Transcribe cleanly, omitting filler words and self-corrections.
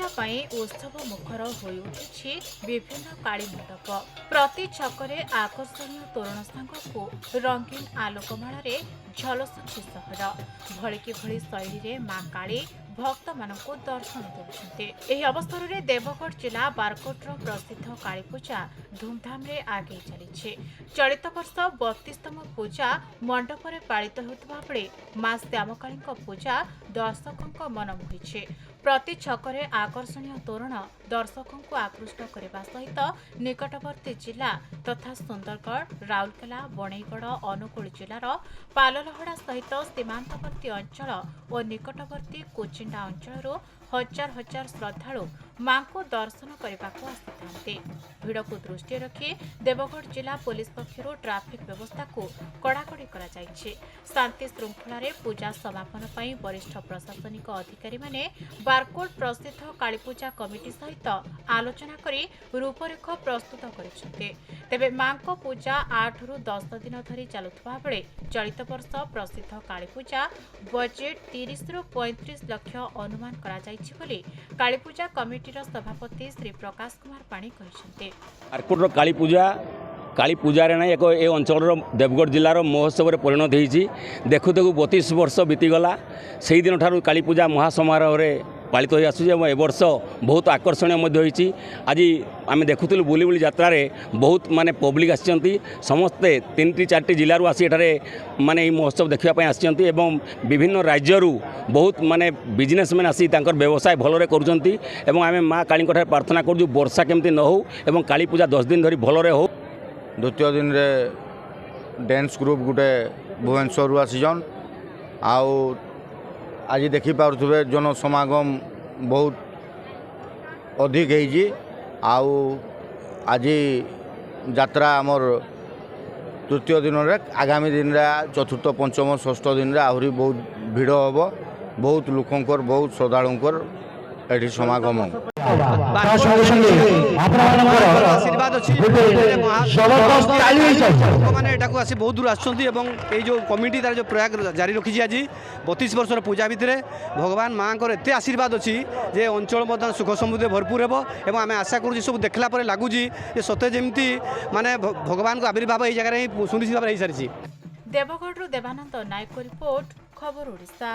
पूजा पाई उत्सव मुखर होई उठिछि विभिन्न काली मंडप। प्रति छकरे आकर्षणीय तोरण सांगकु रंगीन आलोकमाଳରେ झलसुछि सहर। भଳିकी भଳି शैली मां काली भक्त मानकु दर्शन देउछन्ते। एही अवसर रे देवगढ़ जिला बारकोटर प्रसिद्ध काली पूजा धूमधाम रे आगे चलिछि। चलित वर्ष 32तम पूजा मंडप रे पालित होतबा बेले मां श्यामकालीଙ୍କ पूजा दर्शकଙ୍କ मन मोहिछि। प्रति छकरे आकर्षणीय तोरण दर्शकଙ୍କୁ आकृष्ट କରିବା सहित निकटवर्ती जिला तथा सुंदरगढ़ राउरकेला बणईगढ़ अनुगुल जिलार पाललहड़ा सहित सीमांतवर्ती अंचल और निकटवर्ती कोचिंडा अंचल हजार हजार श्रद्धालु मां को दर्शन करने आसी भिड़ को दृष्टि रखी देवगढ़ जिला पुलिस पक्षर ट्राफिक व्यवस्था को कड़ाकड़ी कर शांति श्रृंखला पूजा समापन पर वरिष्ठ प्रशासनिक अधिकारी माने बारकोट प्रसिद्ध कालीपूजा कमिटी सहित आलोचना करी रूपरेख प्रस्तुत करते। तेबे मां को पूजा 8 रु 10 दिन धरी चलुवा बेले चलित वर्ष प्रसिद्ध कालीपूजा बजेट 30 रु 35 लाख अनुमान करा कालीपूजा कमिटीर सभापति श्री प्रकाश कुमार पाणी कहते। बारकोटर कालीपूजा ना एक ए अंचल देवगढ़ जिलार महोत्सव परिणत होती। देखु देखु 32 वर्ष बीतीगला से दिन ठारू कालीपूजा महासमारोह पालित हो आसुचे ए वर्ष बहुत आकर्षणीय आज आम देखुलु बुली बुली यात्रा बहुत माने पब्लिक आसी समस्ते 3-4 जिलूर आसी माने महोत्सव देखापी आसी विभिन्न राज्य बहुत माने बिजनेसमैन आसी व्यवसाय भलरे करुँच। आम माँ काली प्रार्थना करूँ वर्षा केमती न हो एवं काली पूजा 10 दिन धरी भलरे हो। द्वितीय दिन रे डांस ग्रुप गुटे भुवनेश्वर आसीजन आउ आज देखी पारे जन समागम बहुत अधिक आउ आज यात्रा आमर तृतीय दिन रे आगामी दिन रे चतुर्थ पंचम षष्ठ दिन रे आहरी बहुत भिड़ हम बहुत लोकंकर बहुत श्रद्धालुंकर एठी समागम आशीर्वाद अच्छी मैंने एटाक आसी बहुत दूर आसुँच जो कमिटी तार जो प्रयाग जारी रखी आज 32 वर्षर पूजा भितर भगवान माँ को एत आशीर्वाद अच्छी जे अंचल बर्तमान सुख समृद्धि भरपूर हो आम आशा करूँ सब देखला लगुच सत्य जमी माने भगवान को आविर्भाव ये जगह ही सुनिश्चित भाव हो सारी। देवगढ़ देवानंद नायक रिपोर्ट खबर ओडिशा।